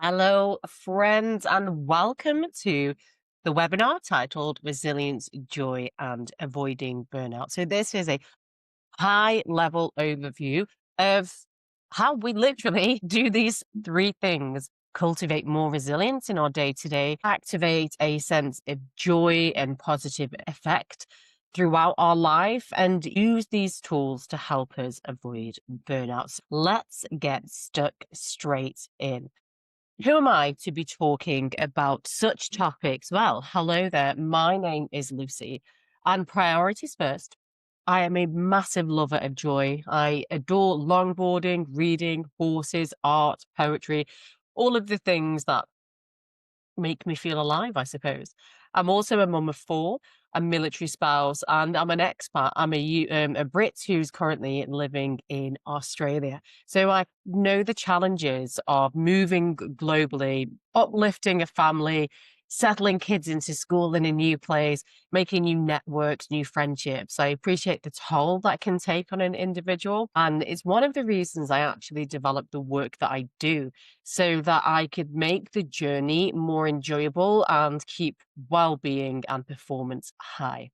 Hello, friends, and welcome to the webinar titled Resilience, Joy, and Avoiding Burnout. So, this is a high level overview of how we literally do these three things: cultivate more resilience in our day to day, activate a sense of joy and positive effect throughout our life, and use these tools to help us avoid burnouts. Let's get stuck straight in. Who am I to be talking about such topics? Well, hello there. My name is Lucie, and priorities first. I am a massive lover of joy. I adore longboarding, reading, horses, art, poetry, all of the things that make me feel alive, I suppose. I'm also a mum of four, a military spouse, and I'm an expat. I'm a Brit who's currently living in Australia. So I know the challenges of moving globally, uplifting a family, settling kids into school in a new place, making new networks, new friendships. I appreciate the toll that can take on an individual. And it's one of the reasons I actually developed the work that I do, so that I could make the journey more enjoyable and keep well-being and performance high.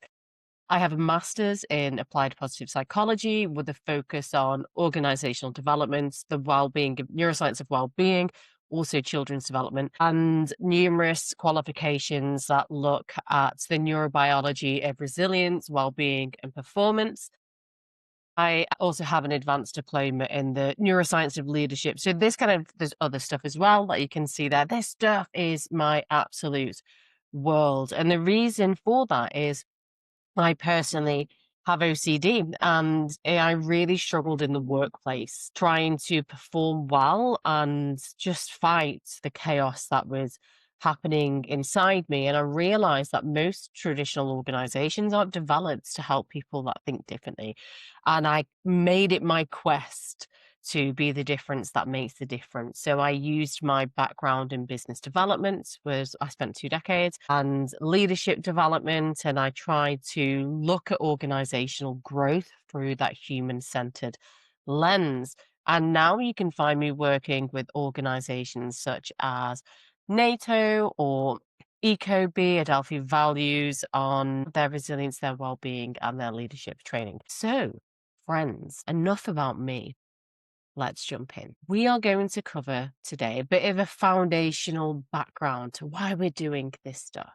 I have a master's in applied positive psychology with a focus on organizational development, the well-being of neuroscience of well-being, also children's development, and numerous qualifications that look at the neurobiology of resilience, well-being, and performance. I also have an advanced diploma in the neuroscience of leadership. So there's other stuff as well that you can see there. This stuff is my absolute world. And the reason for that is I personally have OCD, and I really struggled in the workplace trying to perform well and just fight the chaos that was happening inside me. And I realized that most traditional organizations aren't developed to help people that think differently. And I made it my quest to be the difference that makes the difference. So I used my background in business development, was I spent 2 decades, and leadership development, and I tried to look at organizational growth through that human-centered lens. And now you can find me working with organizations such as NATO or EcoB, Adelphi Values, on their resilience, their well-being, and their leadership training. So, friends, enough about me. Let's jump in. We are going to cover today a bit of a foundational background to why we're doing this stuff.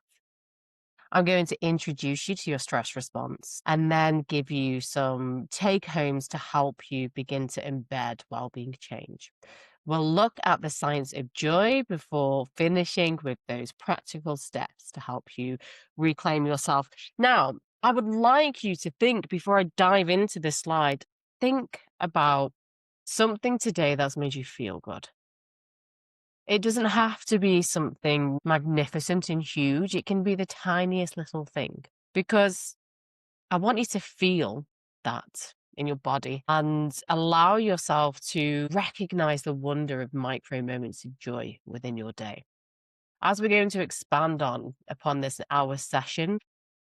I'm going to introduce you to your stress response and then give you some take homes to help you begin to embed well-being change. We'll look at the science of joy before finishing with those practical steps to help you reclaim yourself. Now, I would like you to think, before I dive into this slide, think about something today that's made you feel good. It doesn't have to be something magnificent and huge. It can be the tiniest little thing, because I want you to feel that in your body and allow yourself to recognize the wonder of micro moments of joy within your day. As we're going to expand on upon this hour session,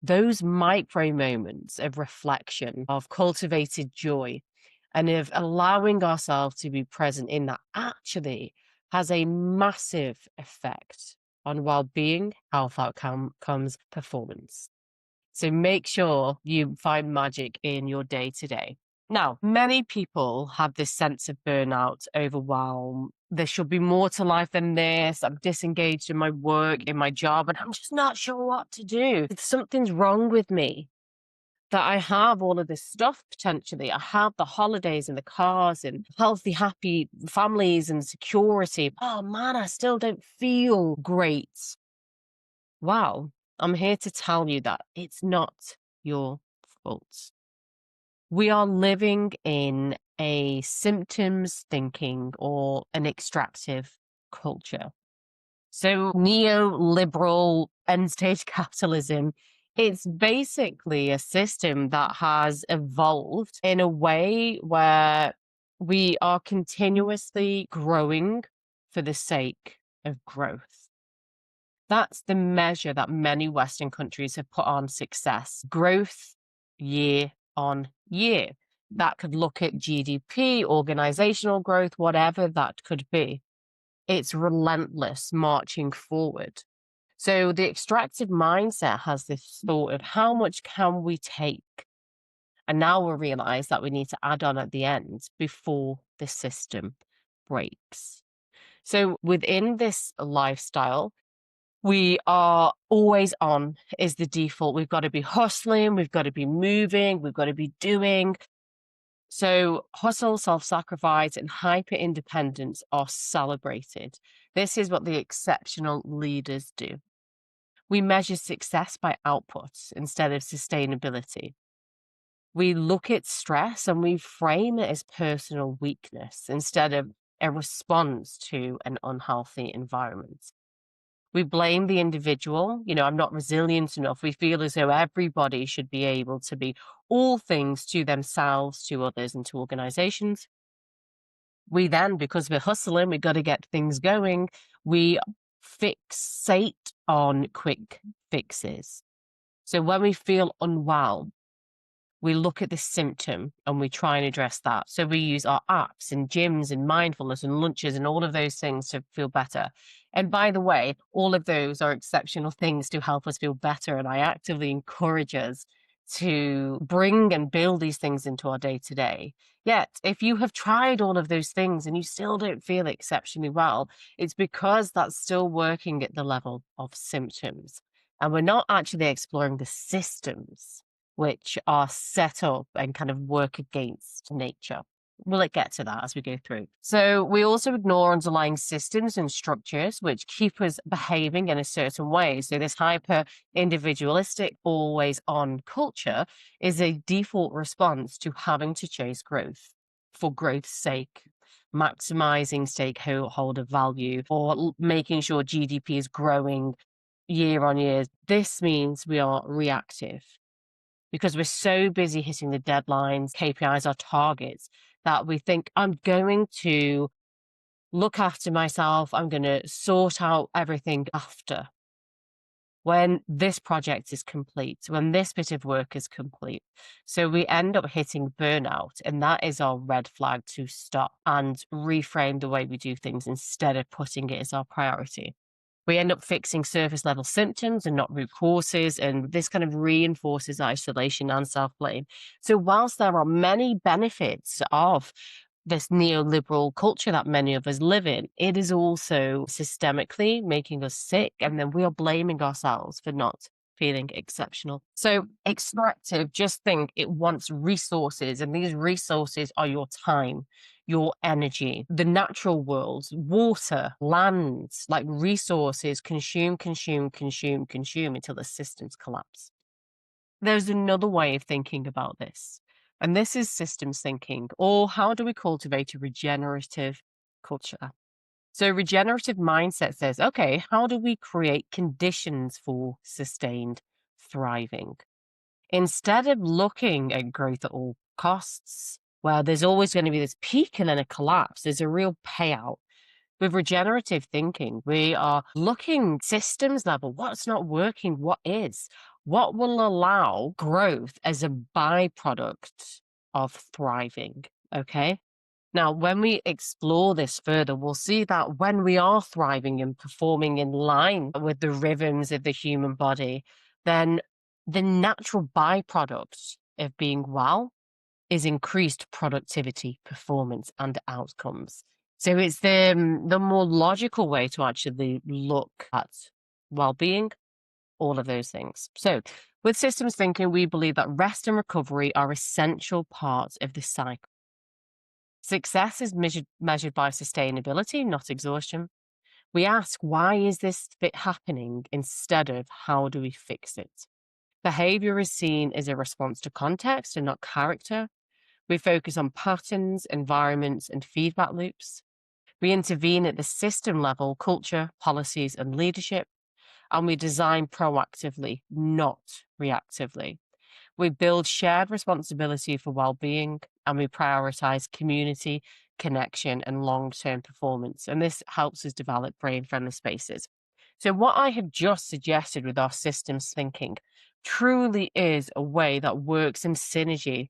those micro moments of reflection, of cultivated joy, and of allowing ourselves to be present in that actually has a massive effect on well-being, health outcomes, performance. So make sure you find magic in your day to day. Now, many people have this sense of burnout, overwhelm. There should be more to life than this. I'm disengaged in my work, in my job, and I'm just not sure what to do. Something's wrong with me, that I have all of this stuff potentially. I have the holidays and the cars and healthy, happy families and security. Oh man, I still don't feel great. Well, I'm here to tell you that it's not your fault. We are living in a symptoms thinking or an extractive culture. So neoliberal end stage capitalism, it's basically a system that has evolved in a way where we are continuously growing for the sake of growth. That's the measure that many Western countries have put on success: growth year on year. That could look at GDP, organizational growth, whatever that could be. It's relentless marching forward. So the extractive mindset has this thought of how much can we take? And now we'll realize that we need to add on at the end before the system breaks. So within this lifestyle, we are always on is the default. We've got to be hustling, we've got to be moving, we've got to be doing. So hustle, self-sacrifice, and hyper-independence are celebrated. This is what the exceptional leaders do. We measure success by output instead of sustainability. We look at stress and we frame it as personal weakness instead of a response to an unhealthy environment. We blame the individual. I'm not resilient enough. We feel as though everybody should be able to be all things to themselves, to others, and to organizations. We then, because we're hustling, we've got to get things going, we fixate on quick fixes. So when we feel unwell, we look at the symptom and we try and address that. So we use our apps and gyms and mindfulness and lunches and all of those things to feel better. And by the way, all of those are exceptional things to help us feel better. And I actively encourage us to bring and build these things into our day to day. Yet, if you have tried all of those things and you still don't feel exceptionally well, it's because that's still working at the level of symptoms. And we're not actually exploring the systems which are set up and kind of work against nature. We'll get to that as we go through. So we also ignore underlying systems and structures which keep us behaving in a certain way. So this hyper individualistic, always on culture is a default response to having to chase growth for growth's sake, maximizing stakeholder value, or making sure GDP is growing year on year. This means we are reactive because we're so busy hitting the deadlines, KPIs, our targets, that we think, I'm going to look after myself, I'm going to sort out everything after. When this project is complete, when this bit of work is complete. So we end up hitting burnout, and that is our red flag to stop and reframe the way we do things instead of putting it as our priority. We end up fixing surface level symptoms and not root causes, and this kind of reinforces isolation and self blame. So, whilst there are many benefits of this neoliberal culture that many of us live in, it is also systemically making us sick, and then we are blaming ourselves for not feeling exceptional. So, extractive, just think it wants resources, and these resources are your time, your energy, the natural world, water, land, like resources, consume, consume, consume, consume until the systems collapse. There's another way of thinking about this, and this is systems thinking, or how do we cultivate a regenerative culture? So, regenerative mindset says, okay, how do we create conditions for sustained thriving? Instead of looking at growth at all costs, where there's always going to be this peak and then a collapse, there's a real payout. With regenerative thinking, we are looking systems level. What's not working? What is? What will allow growth as a byproduct of thriving? Okay. Now, when we explore this further, we'll see that when we are thriving and performing in line with the rhythms of the human body, then the natural byproduct of being well is increased productivity, performance, and outcomes. So it's the more logical way to actually look at well-being, all of those things. So with systems thinking, we believe that rest and recovery are essential parts of the cycle. Success is measured by sustainability, not exhaustion. We ask, why is this bit happening instead of how do we fix it? Behavior is seen as a response to context and not character. We focus on patterns, environments, and feedback loops. We intervene at the system level, culture, policies, and leadership, and we design proactively, not reactively. We build shared responsibility for well-being, and we prioritize community, connection, and long-term performance. And this helps us develop brain-friendly spaces. So what I have just suggested with our systems thinking truly is a way that works in synergy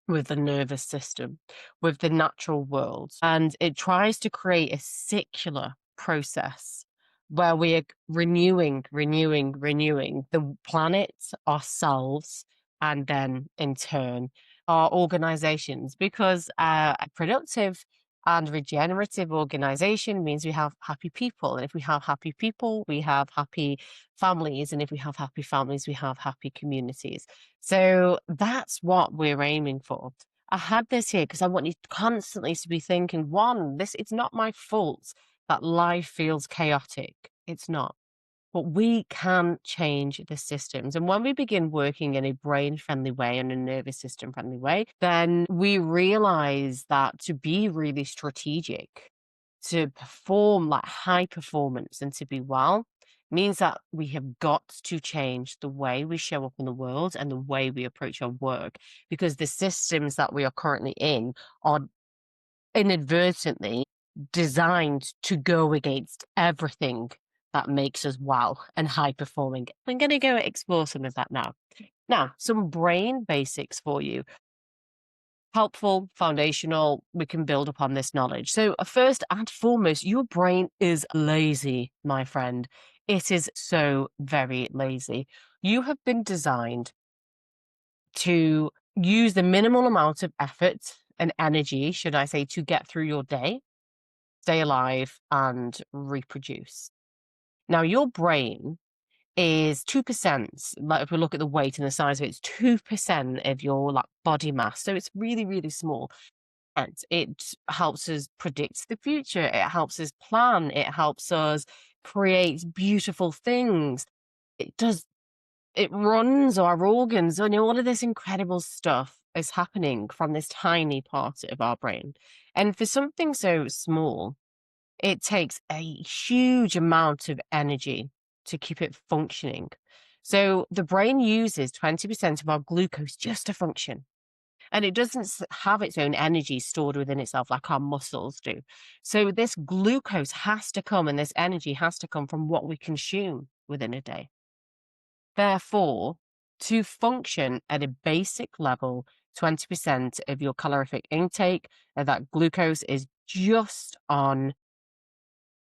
with the nervous system, with the natural world. And it tries to create a circular process where we are renewing the planet, ourselves, and then in turn, our organizations. Because a productive and regenerative organization means we have happy people. And if we have happy people, we have happy families. And if we have happy families, we have happy communities. So that's what we're aiming for. I had this here because I want you constantly to be thinking, one, this it's not my fault that life feels chaotic. It's not. But we can change the systems. And when we begin working in a brain friendly way and a nervous system friendly way, then we realize that to be really strategic, to perform like high performance and to be well, means that we have got to change the way we show up in the world and the way we approach our work, because the systems that we are currently in are inadvertently designed to go against everything that makes us well and high performing. I'm going to go explore some of that now. Now, some brain basics for you. Helpful, foundational, we can build upon this knowledge. So, first and foremost, your brain is lazy, my friend. It is so very lazy. You have been designed to use the minimal amount of effort and energy, should I say, to get through your day, stay alive, and reproduce. Now, your brain is 2%. Like if we look at the weight and the size of it, it's 2% of your like body mass. So it's really, really small. And it helps us predict the future. It helps us plan. It helps us create beautiful things. It does, it runs our organs. And all of this incredible stuff is happening from this tiny part of our brain. And for something so small, it takes a huge amount of energy to keep it functioning. So the brain uses 20% of our glucose just to function. And it doesn't have its own energy stored within itself like our muscles do. So this glucose has to come and this energy has to come from what we consume within a day. Therefore, to function at a basic level, 20% of your calorific intake, that glucose is just on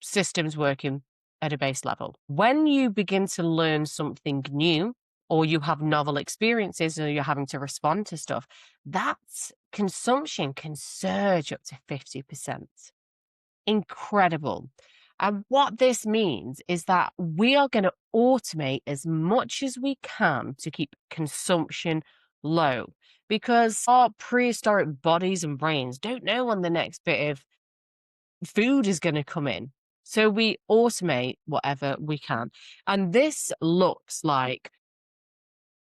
systems working at a base level. When you begin to learn something new, or you have novel experiences, or you're having to respond to stuff, that consumption can surge up to 50%. Incredible. And what this means is that we are going to automate as much as we can to keep consumption low, because our prehistoric bodies and brains don't know when the next bit of food is going to come in. So we automate whatever we can. And this looks like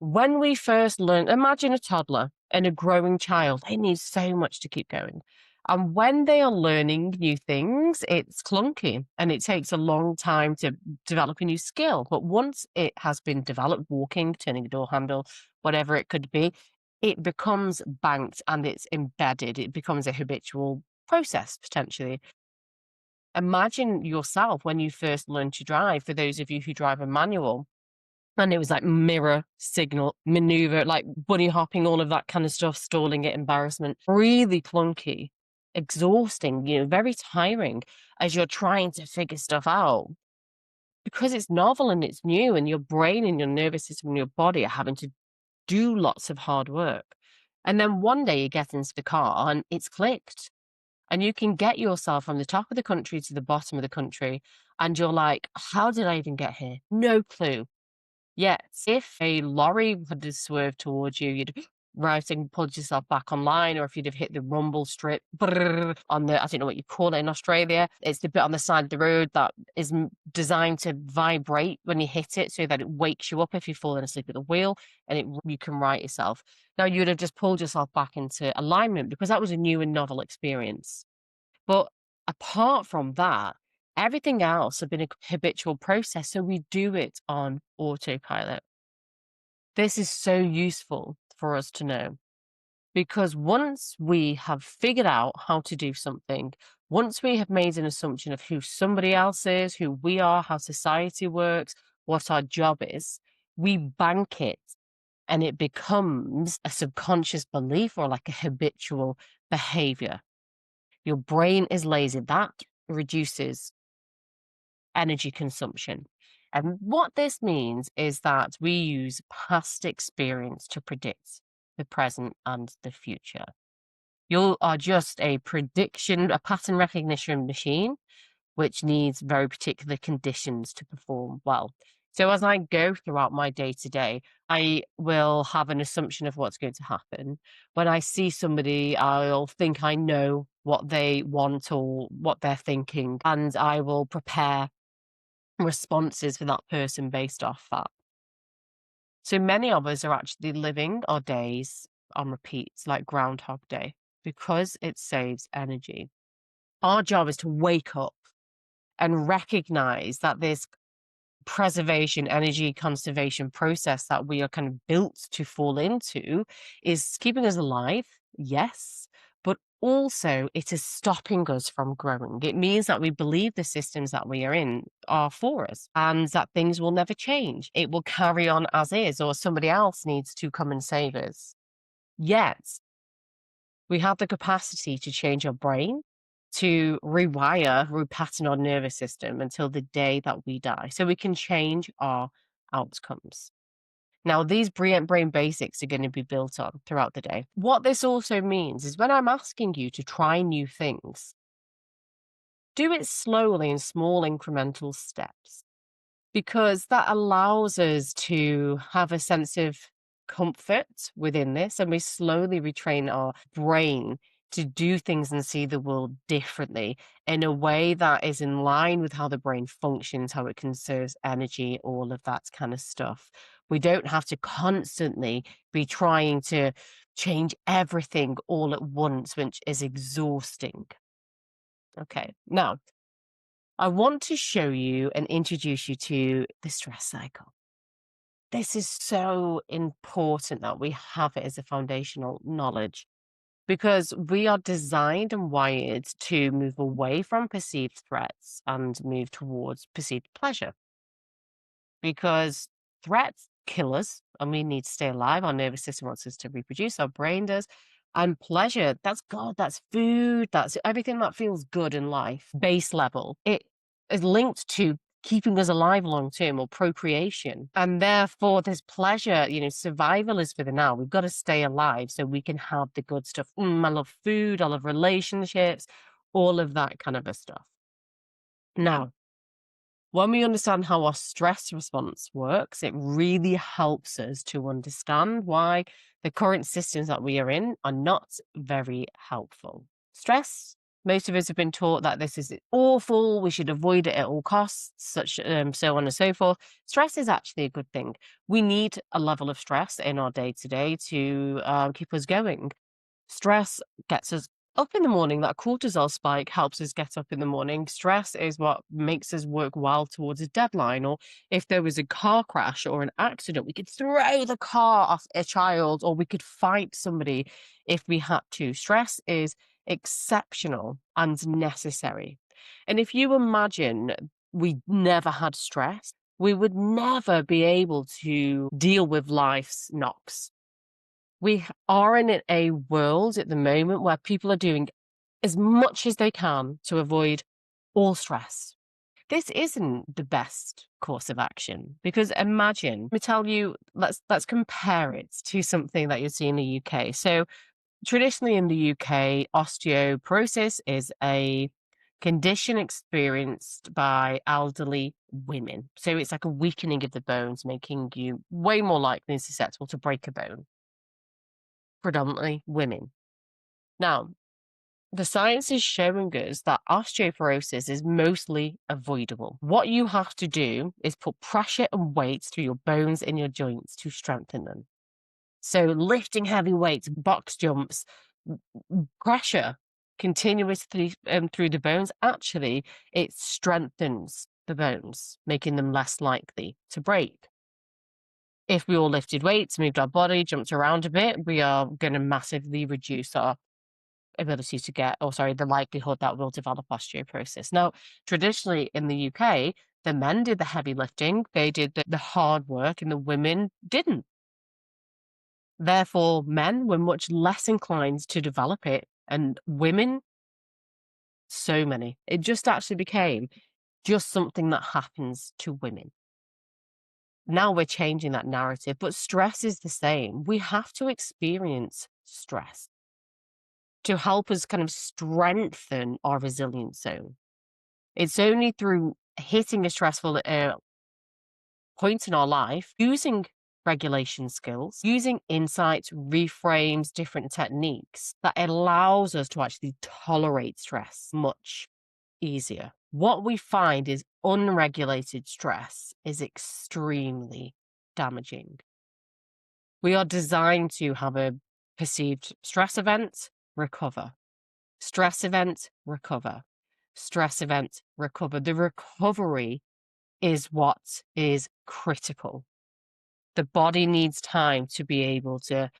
when we first learn, imagine a toddler and a growing child, they need so much to keep going. And when they are learning new things, it's clunky and it takes a long time to develop a new skill. But once it has been developed, walking, turning a door handle, whatever it could be, it becomes banked and it's embedded. It becomes a habitual process potentially. Imagine yourself when you first learned to drive, for those of you who drive a manual, and it was like mirror, signal, maneuver, like bunny hopping, all of that kind of stuff, stalling it, embarrassment, really clunky, exhausting, very tiring as you're trying to figure stuff out. Because it's novel and it's new, and your brain and your nervous system and your body are having to do lots of hard work. And then one day you get into the car and it's clicked and you can get yourself from the top of the country to the bottom of the country. And you're like, how did I even get here? No clue. Yet, if a lorry had just swerved towards you, you'd right and pulled yourself back online, or if you'd have hit the rumble strip brrr, on the, I don't know what you call it in Australia. It's the bit on the side of the road that is designed to vibrate when you hit it so that it wakes you up if you've fallen asleep at the wheel, and you can right yourself. Now, you'd have just pulled yourself back into alignment because that was a new and novel experience. But apart from that, everything else had been a habitual process, so we do it on autopilot. This is so useful for us to know, because once we have figured out how to do something, once we have made an assumption of who somebody else is, who we are, how society works, what our job is, we bank it and it becomes a subconscious belief or like a habitual behavior. Your brain is lazy. That reduces energy consumption. And what this means is that we use past experience to predict the present and the future. You are just a prediction, a pattern recognition machine, which needs very particular conditions to perform well. So as I go throughout my day to day, I will have an assumption of what's going to happen. When I see somebody, I'll think I know what they want or what they're thinking, and I will prepare responses for that person based off that. So many of us are actually living our days on repeats, like Groundhog Day, because it saves energy. Our job is to wake up and recognize that this preservation, energy conservation process that we are kind of built to fall into is keeping us alive, yes, but also it is stopping us from growing. It means that we believe the systems that we are in are for us and that things will never change. It will carry on as is, or somebody else needs to come and save us. Yet, we have the capacity to change our brain, to rewire, repattern our nervous system until the day that we die. So we can change our outcomes. Now, these brain basics are going to be built on throughout the day. What this also means is when I'm asking you to try new things, do it slowly in small incremental steps, because that allows us to have a sense of comfort within this, and we slowly retrain our brain to do things and see the world differently in a way that is in line with how the brain functions, how it conserves energy, all of that kind of stuff. We don't have to constantly be trying to change everything all at once, which is exhausting. Okay, now I want to show you and introduce you to the stress cycle. This is so important that we have it as a foundational knowledge, because we are designed and wired to move away from perceived threats and move towards perceived pleasure. Because threats kill us and we need to stay alive. Our nervous system wants us to reproduce, our brain does. And pleasure, that's God, that's food, that's everything that feels good in life, base level. It is linked to keeping us alive long term or procreation. And therefore, there's pleasure, survival is for the now. We've got to stay alive so we can have the good stuff. I love food, I love relationships, all of that kind of a stuff. Now, when we understand how our stress response works, it really helps us to understand why the current systems that we are in are not very helpful. Stress, most of us have been taught that this is awful, we should avoid it at all costs, so on and so forth. Stress is actually a good thing. We need a level of stress in our day to day to keep us going. Stress gets us up in the morning. That cortisol spike helps us get up in the morning. Stress is what makes us work well towards a deadline. Or if there was a car crash or an accident, we could throw the car off a child, or we could fight somebody if we had to. Stress is exceptional and necessary. And if you imagine we never had stress, we would never be able to deal with life's knocks. We are in a world at the moment where people are doing as much as they can to avoid all stress. This isn't the best course of action, because imagine, let me tell you, let's compare it to something that you see in the UK. So traditionally in the UK, osteoporosis is a condition experienced by elderly women. So it's like a weakening of the bones, making you way more likely and susceptible to break a bone, predominantly women. Now, the science is showing us that osteoporosis is mostly avoidable. What you have to do is put pressure and weights through your bones and your joints to strengthen them. So, lifting heavy weights, box jumps, pressure continuously through the bones, actually, it strengthens the bones, making them less likely to break. If we all lifted weights, moved our body, jumped around a bit, we are going to massively reduce our ability to the likelihood that we'll develop osteoporosis. Now, traditionally in the UK, the men did the heavy lifting, they did the hard work, and the women didn't. Therefore, men were much less inclined to develop it, and women, so many. It just actually became just something that happens to women. Now we're changing that narrative, but stress is the same. We have to experience stress to help us kind of strengthen our resilience zone. It's only through hitting a stressful point in our life, using regulation skills, using insights, reframes, different techniques, that allows us to actually tolerate stress much easier. What we find is unregulated stress is extremely damaging. We are designed to have a perceived stress event, recover. Stress event, recover. Stress event, recover. The recovery is what is critical. The body needs time to be able to,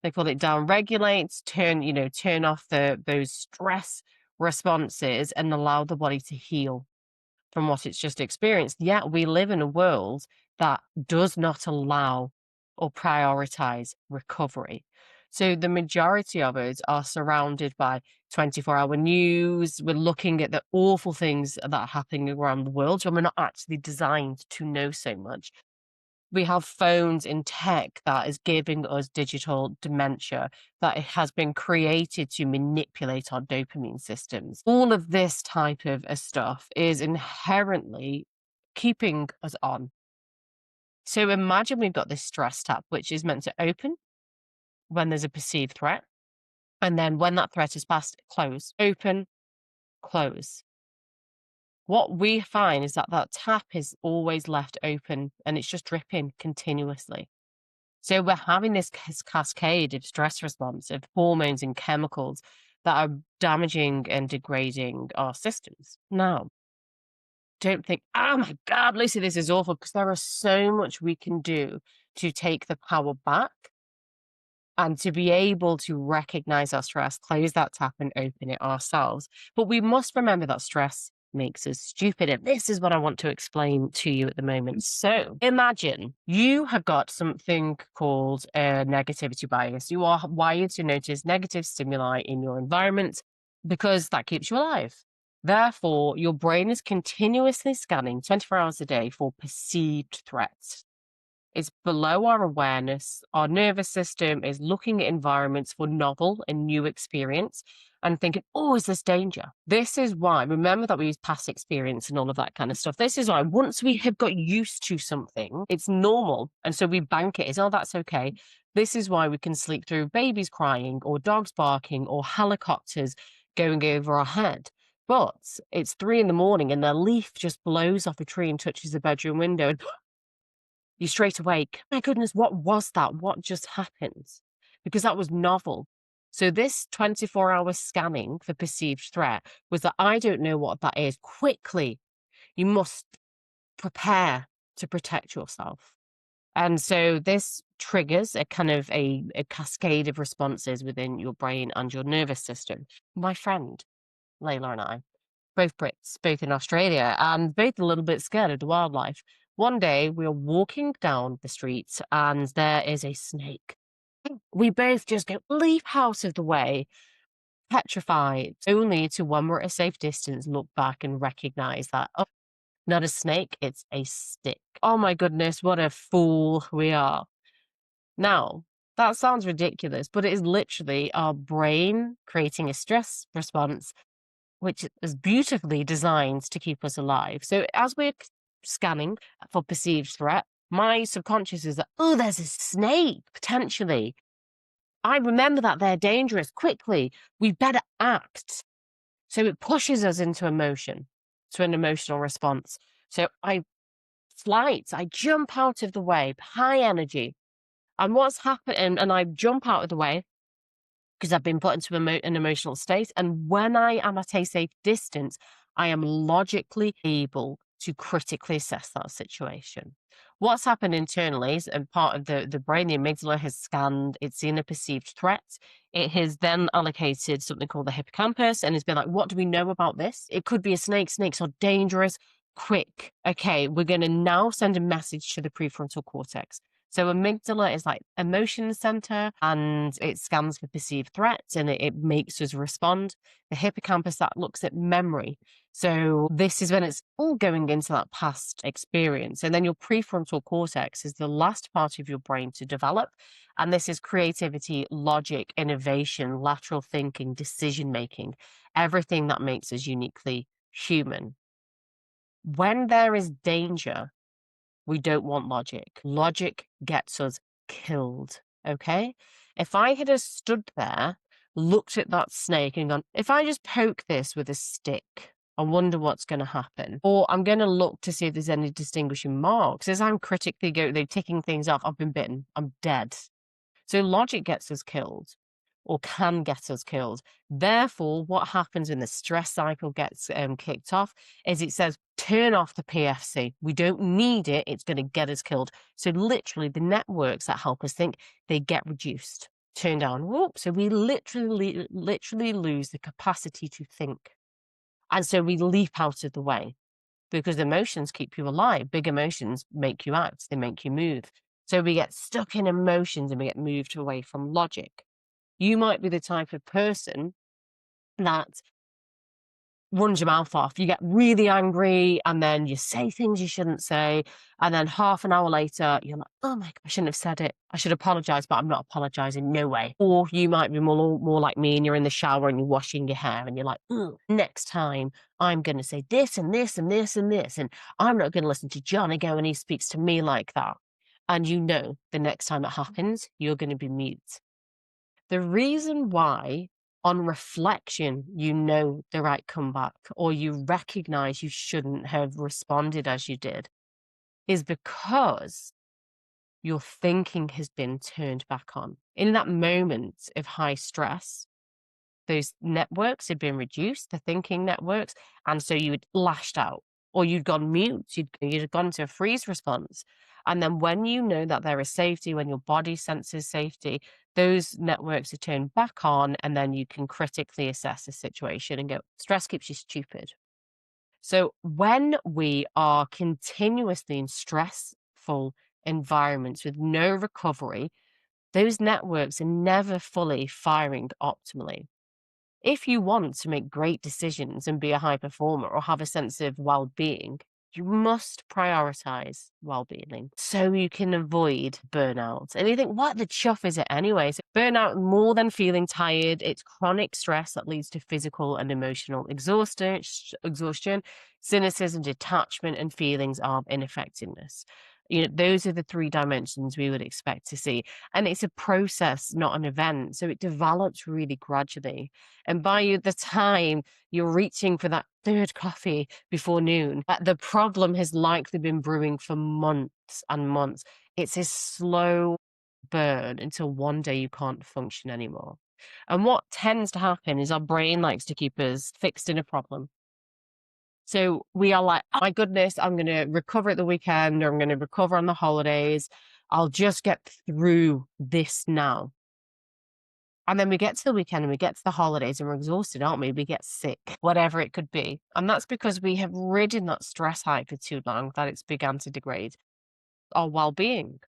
they call it down regulate, turn off those stress responses and allow the body to heal from what it's just experienced. Yet we live in a world that does not allow or prioritize recovery. So the majority of us are surrounded by 24-hour news. We're looking at the awful things that are happening around the world, and we're not actually designed to know so much. We have phones in tech that is giving us digital dementia, that it has been created to manipulate our dopamine systems. All of this type of stuff is inherently keeping us on. So imagine we've got this stress tap, which is meant to open when there's a perceived threat. And then when that threat is passed, close, open, close. What we find is that that tap is always left open and it's just dripping continuously. So we're having this cascade of stress response, of hormones and chemicals that are damaging and degrading our systems. Now, don't think, oh my God, Lucy, this is awful, because there is so much we can do to take the power back and to be able to recognize our stress, close that tap and open it ourselves. But we must remember that stress makes us stupid. And this is what I want to explain to you at the moment. So imagine you have got something called a negativity bias. You are wired to notice negative stimuli in your environment because that keeps you alive. Therefore, your brain is continuously scanning 24 hours a day for perceived threats. It's below our awareness. Our nervous system is looking at environments for novel and new experience and thinking, oh, is this danger? This is why, remember that we use past experience and all of that kind of stuff. This is why once we have got used to something, it's normal. And so we bank it as, oh, that's okay. This is why we can sleep through babies crying or dogs barking or helicopters going over our head. But it's 3 a.m. and a leaf just blows off a tree and touches the bedroom window. And you're straight awake. My goodness, what was that? What just happened? Because that was novel. So this 24-hour scanning for perceived threat was that I don't know what that is. Quickly, you must prepare to protect yourself. And so this triggers a kind of a cascade of responses within your brain and your nervous system. My friend, Layla, and I, both Brits, both in Australia, and both a little bit scared of the wildlife. One day we are walking down the street and there is a snake. We both just go, leap out of the way, petrified, only to, when we're at a safe distance, look back and recognize that, oh, not a snake, it's a stick. Oh my goodness, what a fool we are. Now, that sounds ridiculous, but it is literally our brain creating a stress response which is beautifully designed to keep us alive. So as we're scanning for perceived threat, my subconscious is like, oh, there's a snake, potentially. I remember that they're dangerous. Quickly, we better act. So it pushes us into emotion, to an emotional response. So I jump out of the way, high energy. And what's happened, and I jump out of the way, because I've been put into an emotional state. And when I am at a safe distance, I am logically able to critically assess that situation. What's happened internally is, and part of the brain, the amygdala has scanned, it's seen a perceived threat. It has then allocated something called the hippocampus and has been like, what do we know about this? It could be a snake. Snakes are dangerous. Quick. Okay, we're going to now send a message to the prefrontal cortex. So amygdala is like emotion center and it scans for perceived threats and it makes us respond. The hippocampus that looks at memory. So this is when it's all going into that past experience. And then your prefrontal cortex is the last part of your brain to develop. And this is creativity, logic, innovation, lateral thinking, decision making, everything that makes us uniquely human. When there is danger, we don't want logic. Logic gets us killed, okay? If I had a stood there, looked at that snake and gone, if I just poke this with a stick, I wonder what's going to happen. Or I'm going to look to see if there's any distinguishing marks. As I'm critically they're ticking things off, I've been bitten, I'm dead. So logic gets us killed or can get us killed. Therefore, what happens when the stress cycle gets kicked off is it says, turn off the PFC. We don't need it. It's going to get us killed. So literally the networks that help us think, they get reduced, turned down. Whoop. So we literally lose the capacity to think. And so we leap out of the way because emotions keep you alive. Big emotions make you act. They make you move. So we get stuck in emotions and we get moved away from logic. You might be the type of person that runs your mouth off. You get really angry and then you say things you shouldn't say. And then half an hour later, you're like, oh my God, I shouldn't have said it. I should apologize, but I'm not apologizing. No way. Or you might be more like me and you're in the shower and you're washing your hair and you're like, next time I'm going to say this and this and this and this. And I'm not going to listen to John again when he speaks to me like that. And you know, the next time it happens, you're going to be mute. The reason why, on reflection, you know the right comeback or you recognize you shouldn't have responded as you did is because your thinking has been turned back on. In that moment of high stress, those networks had been reduced, the thinking networks, and so you had lashed out or you'd gone mute, you'd gone to a freeze response. And then when you know that there is safety, when your body senses safety, those networks are turned back on, and then you can critically assess the situation and go, stress keeps you stupid. So when we are continuously in stressful environments with no recovery, those networks are never fully firing optimally. If you want to make great decisions and be a high performer or have a sense of well-being, you must prioritize well-being so you can avoid burnout. And you think, what the chuff is it anyway? So burnout, more than feeling tired, it's chronic stress that leads to physical and emotional exhaustion, cynicism, detachment, and feelings of ineffectiveness. You know, those are the three dimensions we would expect to see. And it's a process, not an event. So it develops really gradually. And by the time you're reaching for that third coffee before noon, the problem has likely been brewing for months and months. It's a slow burn until one day you can't function anymore. And what tends to happen is our brain likes to keep us fixed in a problem. So we are like, oh my goodness, I'm going to recover at the weekend or I'm going to recover on the holidays. I'll just get through this now. And then we get to the weekend and we get to the holidays and we're exhausted, aren't we? We get sick, whatever it could be. And that's because we have ridden that stress high for too long that it's begun to degrade our well-being.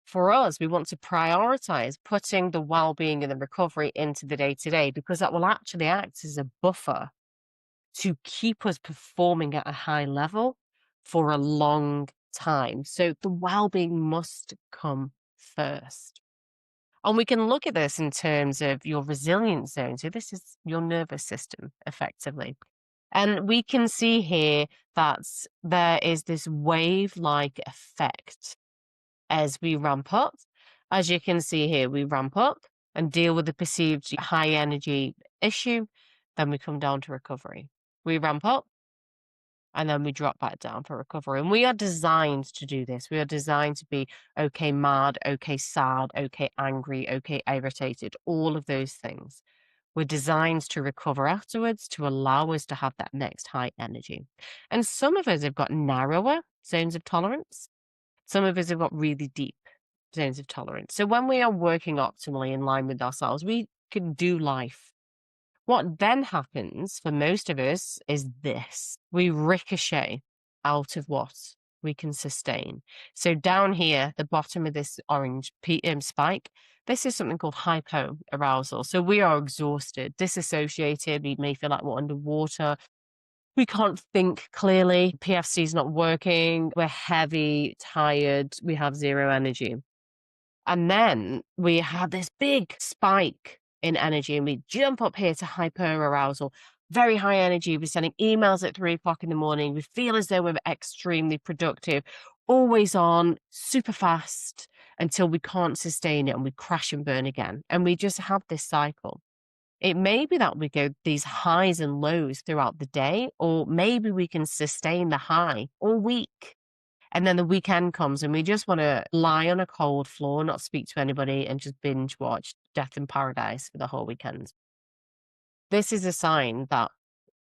For us, we want to prioritize putting the well-being and the recovery into the day-to-day because that will actually act as a buffer to keep us performing at a high level for a long time. So the well-being must come first. And we can look at this in terms of your resilience zone. So this is your nervous system, effectively. And we can see here that there is this wave-like effect as we ramp up. As you can see here, we ramp up and deal with the perceived high energy issue. Then we come down to recovery. We ramp up and then we drop back down for recovery. And we are designed to do this. We are designed to be okay mad, okay sad, okay angry, okay irritated, all of those things. We're designed to recover afterwards to allow us to have that next high energy. And some of us have got narrower zones of tolerance. Some of us have got really deep zones of tolerance. So when we are working optimally in line with ourselves, we can do life. What then happens for most of us is this. We ricochet out of what? we can sustain. So down here, the bottom of this orange spike, this is something called hypoarousal. So we are exhausted, disassociated. We may feel like we're underwater. We can't think clearly. PFC is not working. We're heavy, tired. We have zero energy. And then we have this big spike in energy and we jump up here to hyperarousal, very high energy. We're sending emails at 3 o'clock in the morning. We feel as though we're extremely productive, always on, super fast until we can't sustain it and we crash and burn again. And we just have this cycle. It may be that we go these highs and lows throughout the day, or maybe we can sustain the high all week. And then the weekend comes and we just want to lie on a cold floor, not speak to anybody, and just binge watch Death in Paradise for the whole weekend. This is a sign that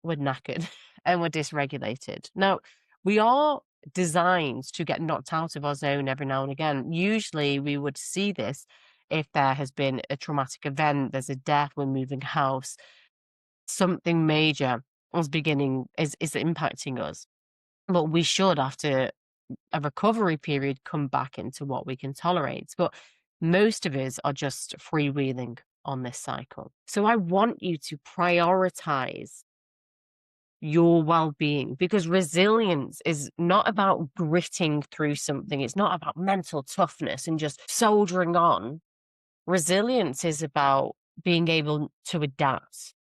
we're knackered and we're dysregulated. Now, we are designed to get knocked out of our zone every now and again. Usually we would see this if there has been a traumatic event, there's a death, we're moving house, something major is impacting us. But we should, after a recovery period, come back into what we can tolerate. But most of us are just freewheeling on this cycle. So I want you to prioritize your well-being, because resilience is not about gritting through something. It's not about mental toughness and just soldiering on. Resilience is about being able to adapt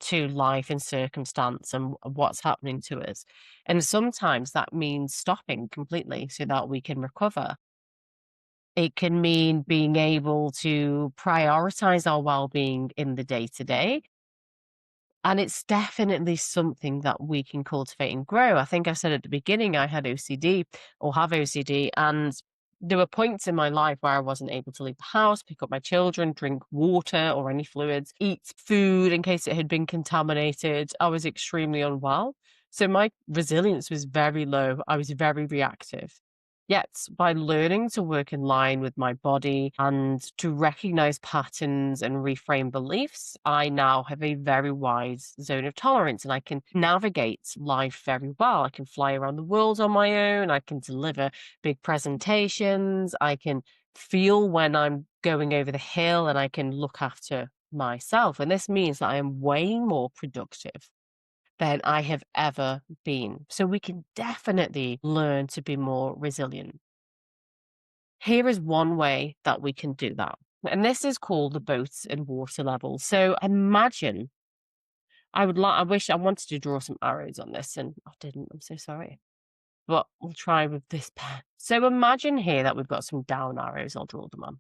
to life and circumstance and what's happening to us. And sometimes that means stopping completely so that we can recover. It can mean being able to prioritize our well-being in the day-to-day. And it's definitely something that we can cultivate and grow. I think I said at the beginning I had OCD or have OCD, and there were points in my life where I wasn't able to leave the house, pick up my children, drink water or any fluids, eat food in case it had been contaminated. I was extremely unwell. So my resilience was very low. I was very reactive. Yet, by learning to work in line with my body and to recognize patterns and reframe beliefs, I now have a very wide zone of tolerance and I can navigate life very well. I can fly around the world on my own. I can deliver big presentations. I can feel when I'm going over the hill and I can look after myself. And this means that I am way more productive than I have ever been. So we can definitely learn to be more resilient. Here is one way that we can do that. And this is called the boat and water level. So imagine, I wish I wanted to draw some arrows on this and I didn't. I'm so sorry. But we'll try with this pen. So imagine here that we've got some down arrows. I'll draw them on.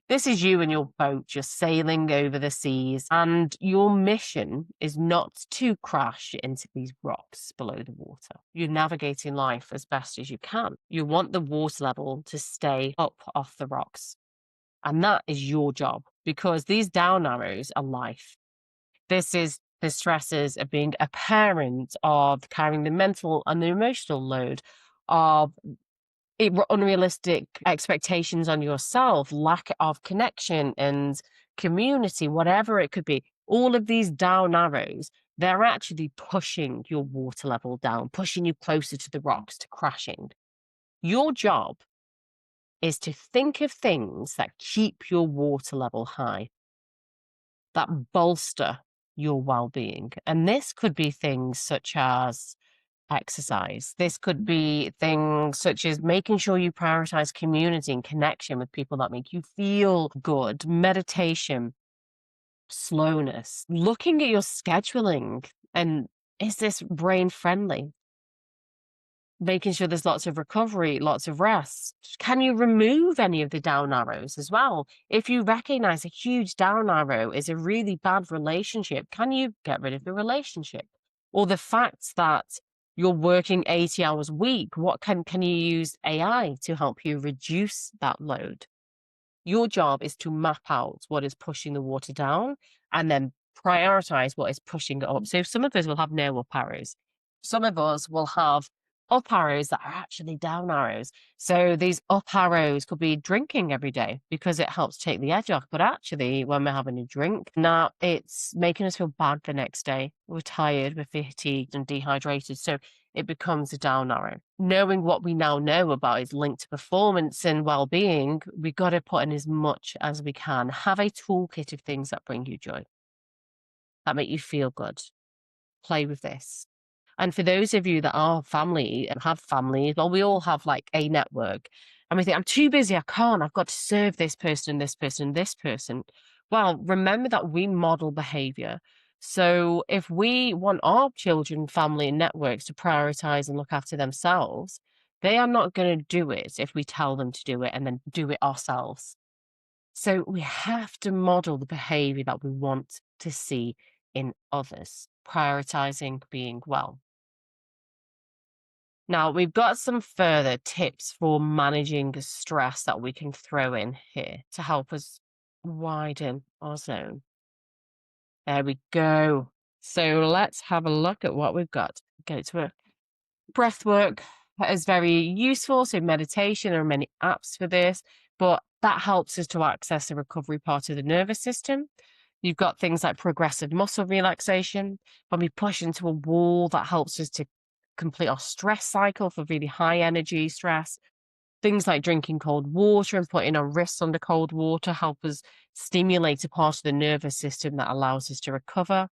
This is you and your boat just sailing over the seas, and your mission is not to crash into these rocks below the water. You're navigating life as best as you can. You want the water level to stay up off the rocks. And that is your job, because these down arrows are life. This is the stresses of being a parent, of carrying the mental and the emotional load, of unrealistic expectations on yourself, lack of connection and community, whatever it could be. All of these down arrows, they're actually pushing your water level down, pushing you closer to the rocks, to crashing. Your job is to think of things that keep your water level high, that bolster your well-being. And this could be things such as exercise. This could be things such as making sure you prioritize community and connection with people that make you feel good, meditation, slowness, looking at your scheduling, and is this brain friendly? Making sure there's lots of recovery, lots of rest. Can you remove any of the down arrows as well? If you recognize a huge down arrow is a really bad relationship, can you get rid of the relationship? Or the fact that you're working 80 hours a week, what can you use AI to help you reduce that load? Your job is to map out what is pushing the water down and then prioritize what is pushing it up. So some of us will have no up arrows. Some of us will have up arrows that are actually down arrows. So these up arrows could be drinking every day because it helps take the edge off. But actually, when we're having a drink, now it's making us feel bad the next day. We're tired, we're fatigued and dehydrated. So it becomes a down arrow. Knowing what we now know about is linked to performance and well-being, we got to put in as much as we can. Have a toolkit of things that bring you joy, that make you feel good. Play with this. And for those of you that are family and have families, well, we all have like a network. And we think, I'm too busy, I can't, I've got to serve this person, this person, this person. Well, remember that we model behavior. So if we want our children, family, and networks to prioritize and look after themselves, they are not going to do it if we tell them to do it and then do it ourselves. So we have to model the behavior that we want to see in others, prioritizing being well. Now, we've got some further tips for managing the stress that we can throw in here to help us widen our zone. There we go. So let's have a look at what we've got. Go to it. Breath work is very useful. So meditation, there are many apps for this, but that helps us to access the recovery part of the nervous system. You've got things like progressive muscle relaxation. When we push into a wall, that helps us to complete our stress cycle for really high energy stress. Things like drinking cold water and putting our wrists under cold water help us stimulate a part of the nervous system that allows us to recover.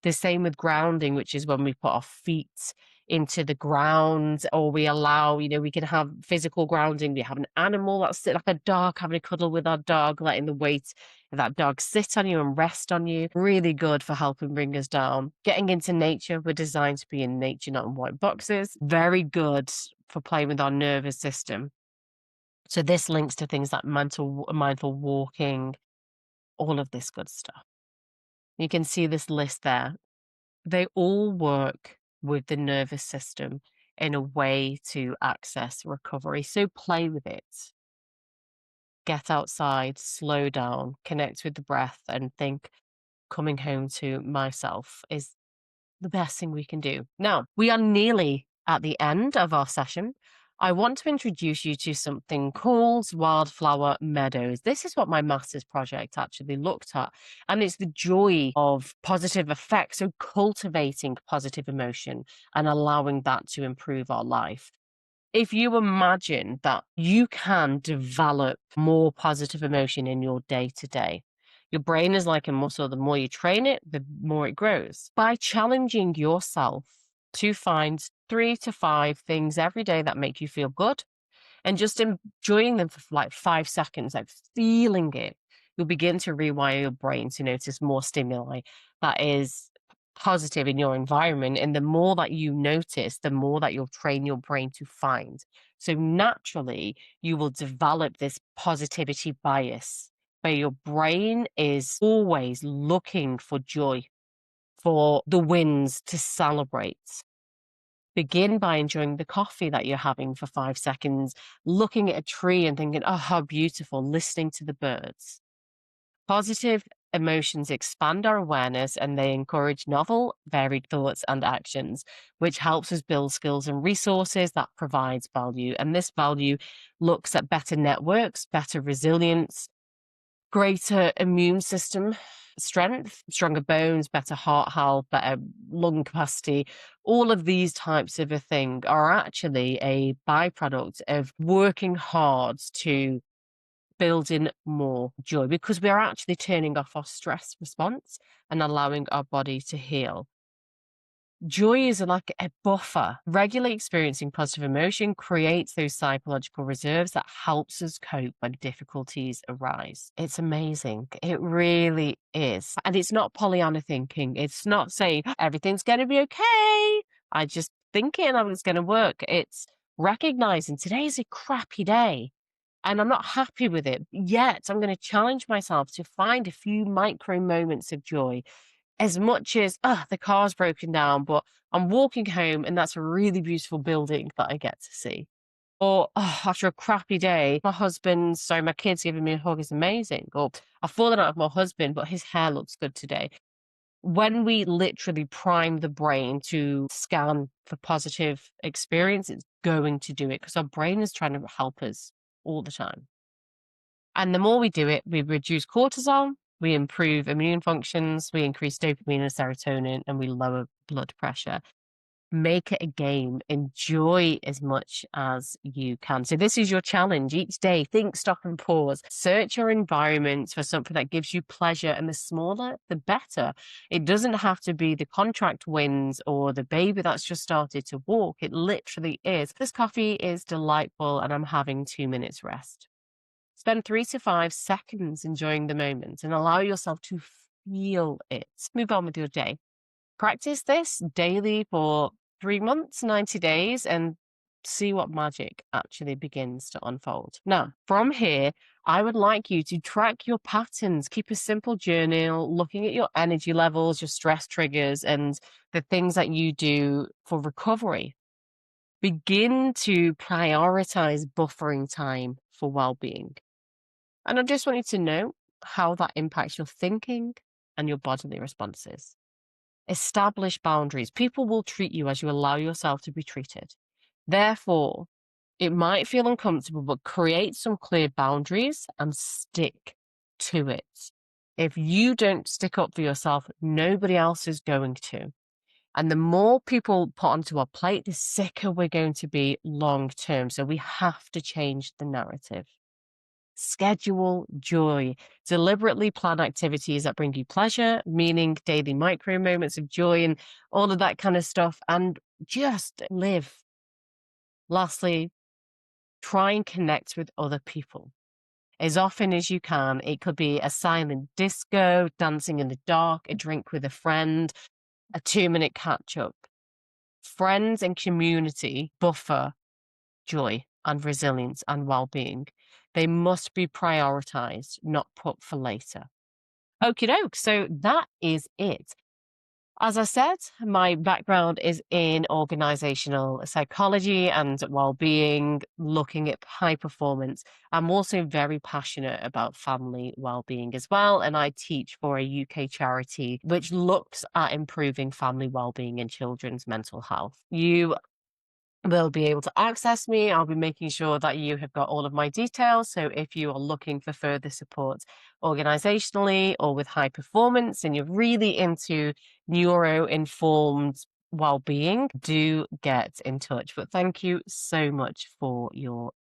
The same with grounding, which is when we put our feet into the ground, or we allow, we can have physical grounding. We have an animal that's like a dog, having a cuddle with our dog, letting the weight of that dog sit on you and rest on you. Really good for helping bring us down. Getting into nature, we're designed to be in nature, not in white boxes. Very good for playing with our nervous system. So this links to things like mindful walking, all of this good stuff. You can see this list there. They all work with the nervous system in a way to access recovery. So play with it. Get outside, slow down, connect with the breath, and think coming home to myself is the best thing we can do. Now, we are nearly at the end of our session. I want to introduce you to something called Wildflower Meadows. This is what my master's project actually looked at, and it's the joy of positive effects, so cultivating positive emotion and allowing that to improve our life. If you imagine that you can develop more positive emotion in your day to day, your brain is like a muscle. The more you train it, the more it grows. By challenging yourself to find 3 to 5 things every day that make you feel good and just enjoying them for like 5 seconds, like feeling it, you'll begin to rewire your brain to notice more stimuli that is positive in your environment. And the more that you notice, the more that you'll train your brain to find. So naturally, you will develop this positivity bias where your brain is always looking for joy, for the wins to celebrate. Begin by enjoying the coffee that you're having for 5 seconds, looking at a tree and thinking, oh, how beautiful, listening to the birds. Positive emotions expand our awareness and they encourage novel, varied thoughts and actions, which helps us build skills and resources that provides value. And this value looks at better networks, better resilience, greater immune system strength, stronger bones, better heart health, better lung capacity. All of these types of a thing are actually a byproduct of working hard to build in more joy because we are actually turning off our stress response and allowing our body to heal. Joy is like a buffer. Regularly experiencing positive emotion creates those psychological reserves that helps us cope when difficulties arise. It's amazing. It really is. And it's not Pollyanna thinking. It's not saying everything's going to be okay. I just think it and it's going to work. It's recognizing today's a crappy day and I'm not happy with it. Yet I'm going to challenge myself to find a few micro moments of joy as much as, the car's broken down, but I'm walking home and that's a really beautiful building that I get to see. Or, after a crappy day, my kids giving me a hug is amazing. Or I've fallen out with my husband, but his hair looks good today. When we literally prime the brain to scan for positive experience, it's going to do it because our brain is trying to help us all the time. And the more we do it, we reduce cortisol, we improve immune functions, we increase dopamine and serotonin, and we lower blood pressure. Make it a game. Enjoy as much as you can. So this is your challenge each day. Think, stop, and pause. Search your environment for something that gives you pleasure, and the smaller, the better. It doesn't have to be the contract wins or the baby that's just started to walk. It literally is. This coffee is delightful, and I'm having 2 minutes rest. Spend 3 to 5 seconds enjoying the moment and allow yourself to feel it. Move on with your day. Practice this daily for 3 months, 90 days, and see what magic actually begins to unfold. Now, from here, I would like you to track your patterns, keep a simple journal, looking at your energy levels, your stress triggers, and the things that you do for recovery. Begin to prioritize buffering time for well being. And I just want you to know how that impacts your thinking and your bodily responses. Establish boundaries. People will treat you as you allow yourself to be treated. Therefore, it might feel uncomfortable, but create some clear boundaries and stick to it. If you don't stick up for yourself, nobody else is going to. And the more people put onto our plate, the sicker we're going to be long term. So we have to change the narrative. Schedule joy. Deliberately plan activities that bring you pleasure, meaning daily micro moments of joy and all of that kind of stuff, and just live. Lastly, try and connect with other people as often as you can. It could be a silent disco, dancing in the dark, a drink with a friend, a 2 minute catch up. Friends and community buffer joy and resilience and well-being. They must be prioritized, not put for later. Okie doke. So that is it. As I said, my background is in organizational psychology and well-being, looking at high performance. I'm also very passionate about family well-being as well, and I teach for a UK charity which looks at improving family well-being and children's mental health. You will be able to access me. I'll be making sure that you have got all of my details. So if you are looking for further support organizationally or with high performance and you're really into neuro-informed well-being, do get in touch. But thank you so much for your